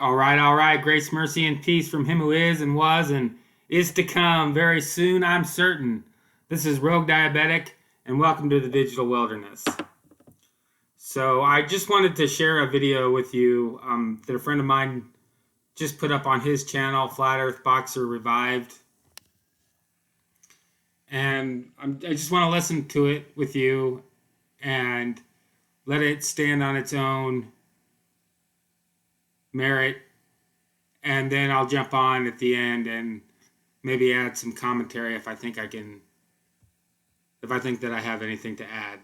All right, all right. Grace, mercy, and peace from him who is and was and is to come very soon, I'm certain. This is Rogue Diabetic, and welcome to the Digital Wilderness. So I just wanted to share a video with you that a friend of mine just put up on his channel, Flat Earth Boxer Revived. And I just want to listen to it with you and let it stand on its own merit, and then I'll jump on at the end and maybe add some commentary if I think that I have anything to add.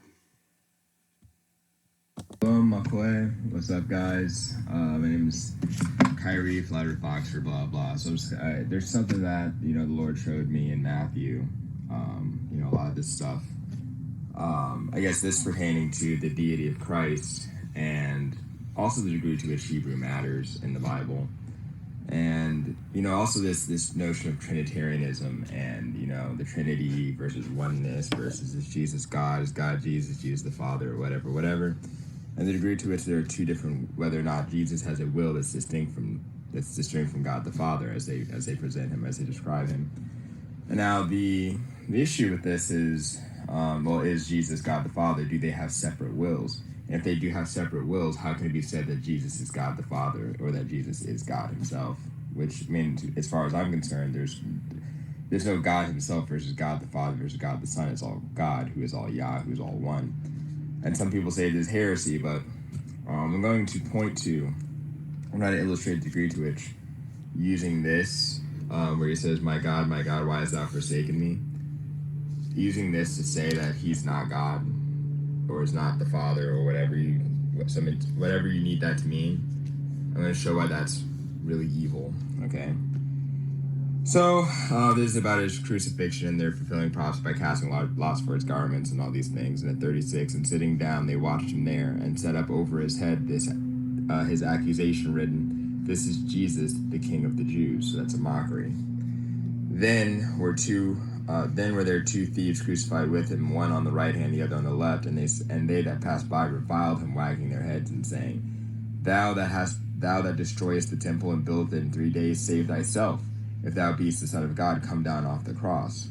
Hello, Makoy. What's up, guys? My name is Kyrie, Flat Earth Boxer, blah blah. So there's something that the Lord showed me in Matthew. A lot of this stuff. I guess this pertaining to the deity of Christ and also the degree to which Hebrew matters in the Bible, and also this notion of Trinitarianism and the Trinity versus oneness versus is Jesus God, is God Jesus the Father, or whatever, and the degree to which there are two different, whether or not Jesus has a will that's distinct from God the Father as they present him, as they describe him. And now the issue with this is, is Jesus God the Father? Do they have separate wills? And if they do have separate wills, how can it be said that Jesus is God the Father or that Jesus is God himself? Which means, as far as I'm concerned, there's no God himself versus God the Father versus God the Son. It's all God, who is all Yah, who is all one. And some people say it is heresy, but I'm going to illustrate the degree to which using this, where he says, my God, why hast thou forsaken me? Using this to say that he's not God, or is not the Father, or whatever you need that to mean. I'm going to show why that's really evil, okay? So, this is about his crucifixion and their fulfilling prophecy by casting lots for his garments and all these things. And at 36, and sitting down, they watched him there, and set up over his head his accusation written, "This is Jesus, the King of the Jews." So that's a mockery. Then were there two thieves crucified with him, one on the right hand, the other on the left, and they that passed by reviled him, wagging their heads and saying, Thou that destroyest the temple and buildest it in 3 days, save thyself. If thou beest the Son of God, come down off the cross.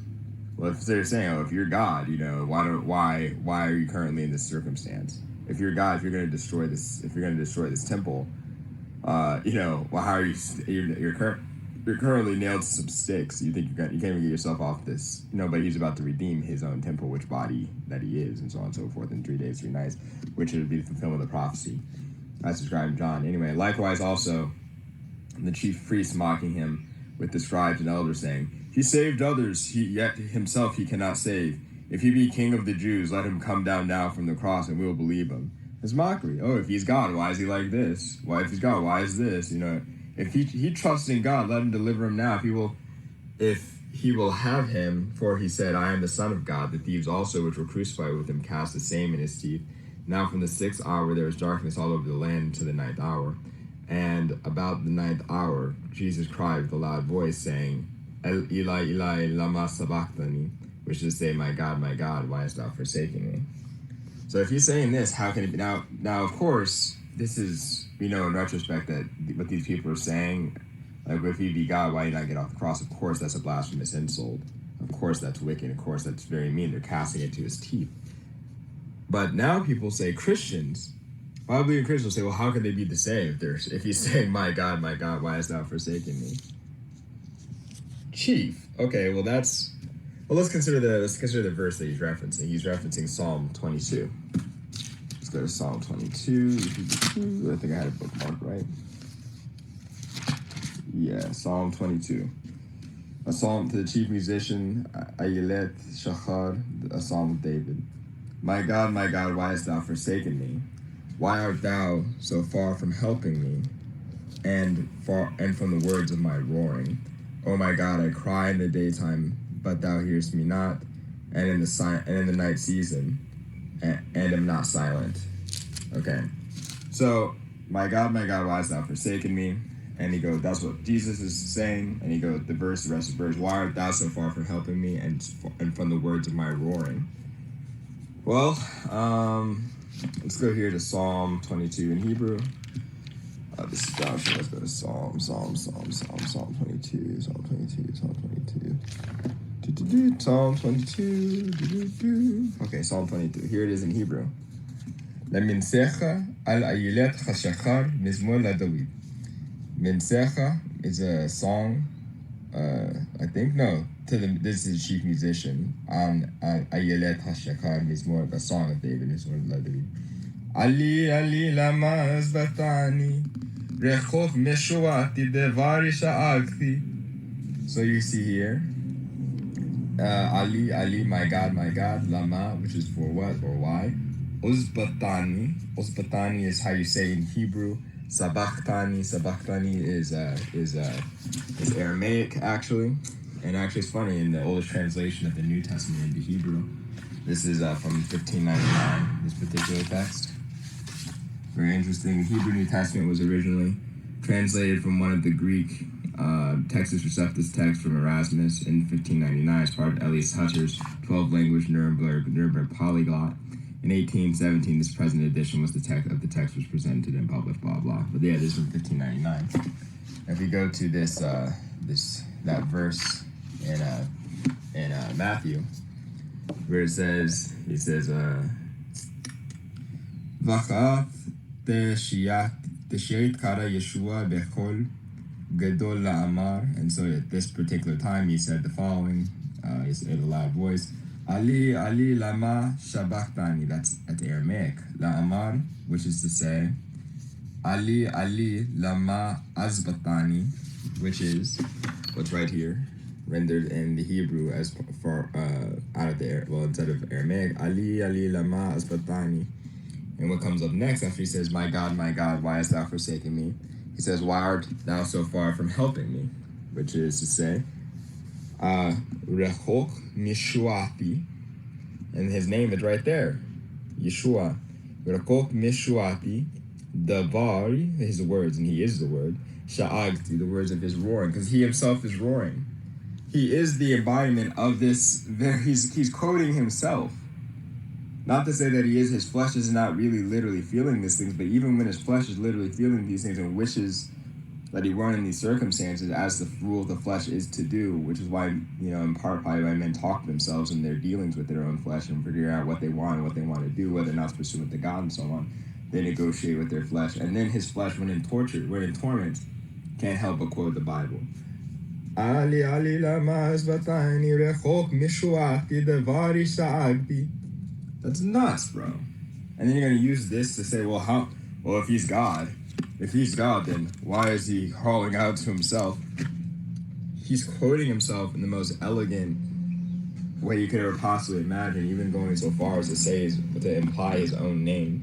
Well, if they're saying, if you're God, why are you currently in this circumstance? If you're God, if you're going to destroy this temple, how are you're currently nailed to some sticks. You think you can't even get yourself off this. But he's about to redeem his own temple, which body that he is, and so on and so forth, in 3 days, 3 nights, which would be the fulfillment of the prophecy as described in John. Anyway, likewise also, the chief priests mocking him with the scribes and elders, saying, He saved others, yet himself he cannot save. If he be king of the Jews, let him come down now from the cross, and we will believe him. It's mockery. Oh, if he's God, why is he like this? If he's God, why is this? If he trusts in God, let him deliver him now. If he will have him, for he said, I am the Son of God. The thieves also which were crucified with him cast the same in his teeth. Now from the 6th hour there was darkness all over the land to the 9th hour. And about the 9th hour, Jesus cried with a loud voice, saying, Eli, Eli, lama sabachthani, which is to say, my God, why hast thou forsaken me? So if he's saying this, how can it be? Now, of course, this is, in retrospect, that what these people are saying, like, if he be God, why did not get off the cross? Of course, that's a blasphemous insult. Of course, that's wicked. Of course, that's very mean. They're casting it to his teeth. But now people say, Christians, I believe Christians say, well, how can they be the same if he's saying, my God, why hast thou forsaken me? Chief. Okay, let's consider the verse that he's referencing. He's referencing Psalm 22. Let's go to Psalm 22. I think I had a bookmark, right? Yeah, Psalm 22. A psalm to the chief musician, Ayelet Shachar, a psalm of David. My God, why hast thou forsaken me? Why art thou so far from helping me, and from the words of my roaring? O my God, I cry in the daytime, but thou hearest me not, and in the night season, and am not silent. Okay, so my God, why hast thou forsaken me? And he goes, that's what Jesus is saying. And he goes, the rest of the verse, why art thou so far from helping me, and from the words of my roaring? Well, let's go here to Psalm 22 in Hebrew. This is Joshua. Let's go to Psalm 22. Psalm 22. Okay, Psalm 22. Here it is in Hebrew. Leminsecha al ayilet chashachar mizmor LaDavid. Minsecha is a song, I think, no, this is the chief musician, on ayilet hashachar mizmor, the song of David, mizmor LaDavid. Ali lama sabachthani rechov meshuati devari sha'agti. So you see here, Ali, my God, lama, which is for what or why. Sabachthani is how you say in Hebrew. Sabachthani is Aramaic actually, and actually it's funny in the oldest translation of the New Testament into Hebrew. This is from 1599. This particular text. Very interesting. The Hebrew New Testament was originally translated from one of the Greek Textus Receptus texts from Erasmus in 1599 as part of Elias Hutcher's 12-language Nuremberg polyglot. In 1817, this present edition was the text was presented and published, blah blah. But yeah, this is from 1599. If we go to that verse in Matthew, where it says V'chav Teshayit kara Yeshua bechol gadol la'amar, and so at this particular time he said the following. He said in a loud voice, Ali lama sabachthani. That's Aramaic. La'amar, which is to say, Ali lama asbatani, which is what's right here, rendered in the Hebrew as far out of the instead of Aramaic, Ali lama asbatani. And what comes up next after he says, my God, why hast thou forsaken me? He says, why art thou so far from helping me? Which is to say, Rechok Mishuati, and his name is right there, Yeshua. Rechok Mishuati, Davari, his words, and he is the word, Sha'agti, the words of his roaring, because he himself is roaring. He is the embodiment of this, he's quoting himself. Not to say that his flesh is not really literally feeling these things, but even when his flesh is literally feeling these things and wishes that he weren't in these circumstances, as the rule of the flesh is to do, which is why, in part probably why men talk to themselves in their dealings with their own flesh and figure out what they want and what they want to do, whether or not it's pursuant to God and so on. They negotiate with their flesh. And then his flesh, when in torment, can't help but quote the Bible. Ali lama asbatani rechok mishuati devari sha'agti. That's nuts, bro. And then you're going to use this to say, well, if he's God, then why is he calling out to himself? He's quoting himself in the most elegant way you could ever possibly imagine, even going so far as to imply his own name.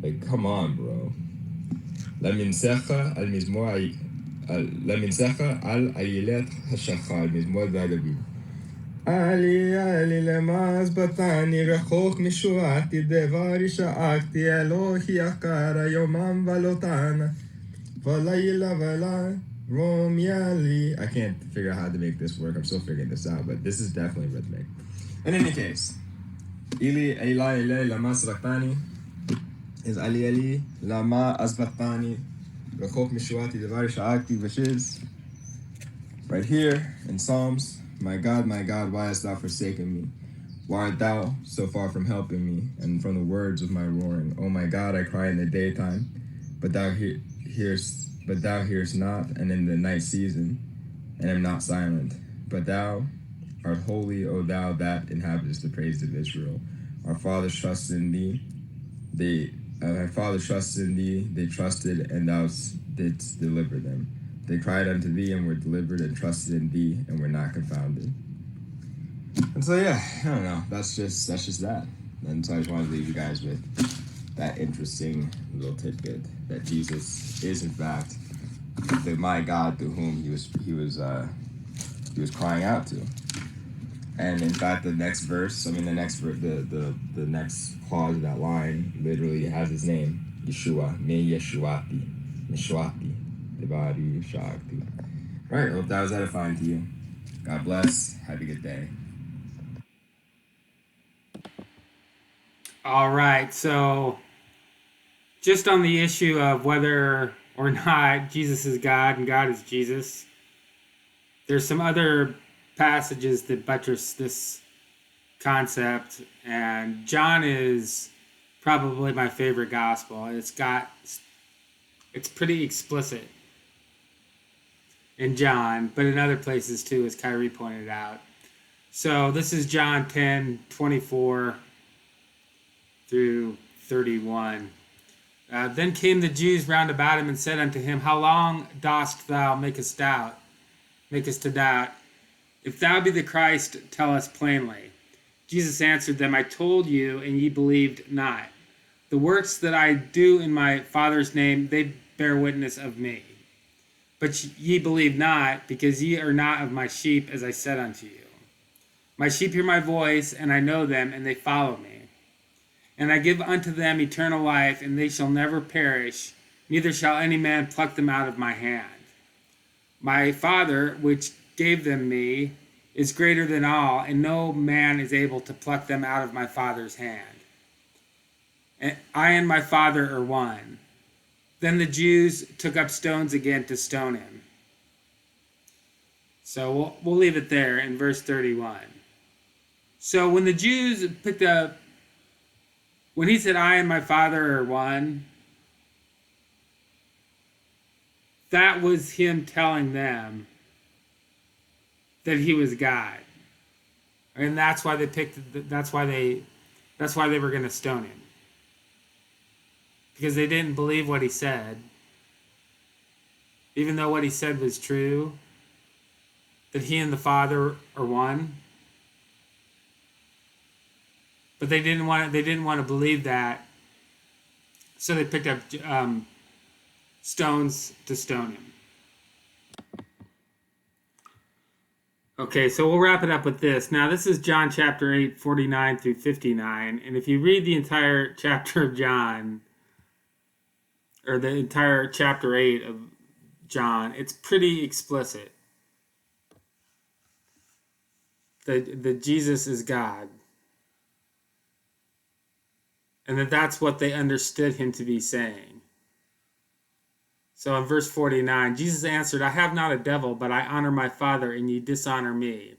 Like, come on, bro. Leminsecha al ayilet hashachar mizmor LaDavid. Ali lemaz batani rechok mishuati devari sha'akti Elohi akara yomam valotana valayila vala romiali. I can't figure out how to make this work. I'm still figuring this out, but this is definitely rhythmic. In any case, Eli lama sabachthani is Ali lama asbatani rechok mishuati devari sha'akti, which is right here in Psalms. My God, why hast thou forsaken me? Why art thou so far from helping me, and from the words of my roaring? Oh my God, I cry in the daytime, but thou hearest not, and in the night season, and am not silent. But thou art holy, O thou that inhabitest the praise of Israel. Our fathers trusted in thee. They trusted, and thou didst deliver them. They cried unto thee and were delivered, and trusted in thee and were not confounded. And so I don't know. That's just that. And so I just wanted to leave you guys with that interesting little tidbit that Jesus is in fact the my God through whom he was crying out to. And in fact, the next clause of that line literally has his name, Yeshua, me Yeshuati, Meshuati. Right, I hope that was edifying to you. God bless. Have a good day. All right, so just on the issue of whether or not Jesus is God and God is Jesus, there's some other passages that buttress this concept, and John is probably my favorite gospel. It's pretty explicit in John, but in other places too, as Kyrie pointed out. So this is John 10:24 through 31. Then came the Jews round about him and said unto him, How long dost thou make us to doubt? If thou be the Christ, tell us plainly. Jesus answered them, I told you, and ye believed not. The works that I do in my Father's name, they bear witness of me. But ye believe not, because ye are not of my sheep, as I said unto you. My sheep hear my voice, and I know them, and they follow me. And I give unto them eternal life, and they shall never perish, neither shall any man pluck them out of my hand. My Father, which gave them me, is greater than all, and no man is able to pluck them out of my Father's hand. And I and my Father are one. Then the Jews took up stones again to stone him. So we'll leave it there in verse 31. So when the Jews when he said, I and my Father are one, that was him telling them that he was God. And that's why that's why they were going to stone him. Because they didn't believe what he said. Even though what he said was true, that he and the Father are one. But they didn't want to believe that, so they picked up stones to stone him. Okay, so we'll wrap it up with this. Now, this is John chapter 8, 49 through 59, and if you read the entire chapter of John, or the entire chapter 8 of John, it's pretty explicit that Jesus is God. And that's what they understood him to be saying. So in verse 49, Jesus answered, I have not a devil, but I honor my Father, and ye dishonor me.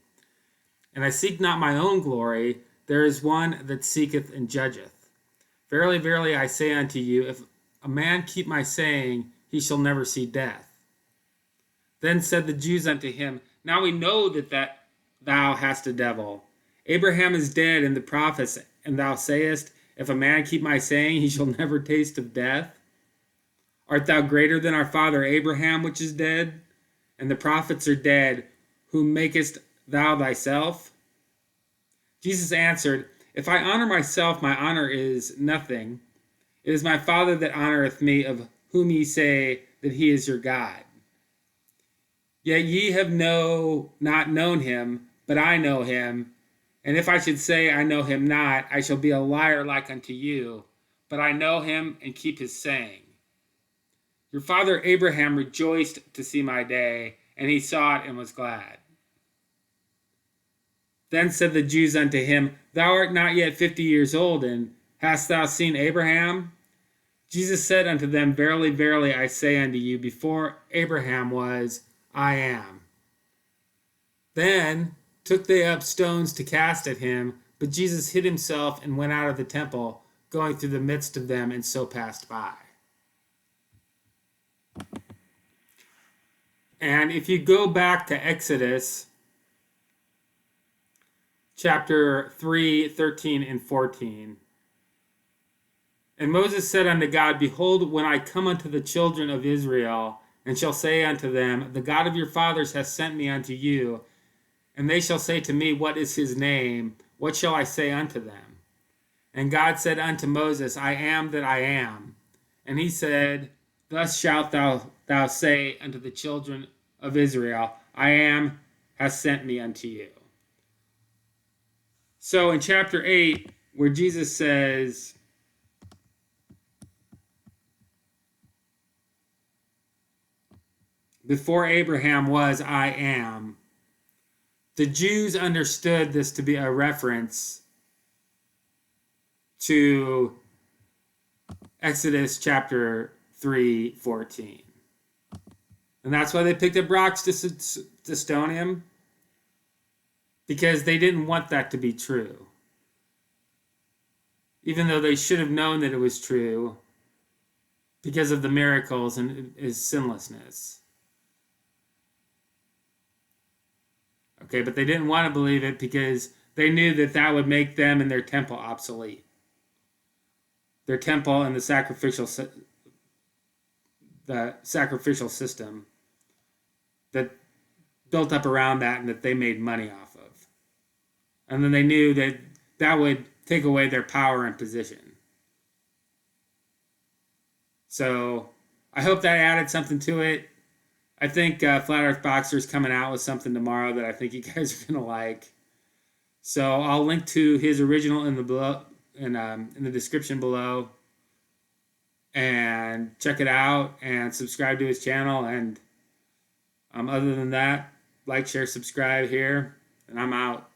And I seek not my own glory. There is one that seeketh and judgeth. Verily, verily, I say unto you, if a man keep my saying, he shall never see death. Then said the Jews unto him, Now we know that thou hast a devil. Abraham is dead, and the prophets, and thou sayest, If a man keep my saying, he shall never taste of death. Art thou greater than our father Abraham, which is dead? And the prophets are dead. Whom makest thou thyself? Jesus answered, If I honor myself, my honor is nothing. It is my Father that honoreth me, of whom ye say that he is your God. Yet ye have not known him, but I know him. And if I should say I know him not, I shall be a liar like unto you. But I know him and keep his saying. Your father Abraham rejoiced to see my day, and he saw it and was glad. Then said the Jews unto him, Thou art not yet 50 years old, and hast thou seen Abraham? Jesus said unto them, Verily, verily, I say unto you, before Abraham was, I am. Then took they up stones to cast at him, but Jesus hid himself and went out of the temple, going through the midst of them, and so passed by. And if you go back to Exodus chapter 3, 13, and 14, and Moses said unto God, Behold, when I come unto the children of Israel, and shall say unto them, The God of your fathers hath sent me unto you, and they shall say to me, What is his name? What shall I say unto them? And God said unto Moses, I am that I am. And he said, Thus shalt thou say unto the children of Israel, I am hath sent me unto you. So in chapter 8, where Jesus says, Before Abraham was, I am, the Jews understood this to be a reference to Exodus chapter 3:14. And that's why they picked up rocks to stone him, because they didn't want that to be true. Even though they should have known that it was true because of the miracles and his sinlessness. Okay, but they didn't want to believe it because they knew that that would make them and their temple obsolete. Their temple and the sacrificial system that built up around that and that they made money off of. And then they knew that that would take away their power and position. So I hope that added something to it. I think Flat Earth Boxer's coming out with something tomorrow that I think you guys are going to like. So I'll link to his original in the description below. And check it out and subscribe to his channel. And other than that, like, share, subscribe here. And I'm out.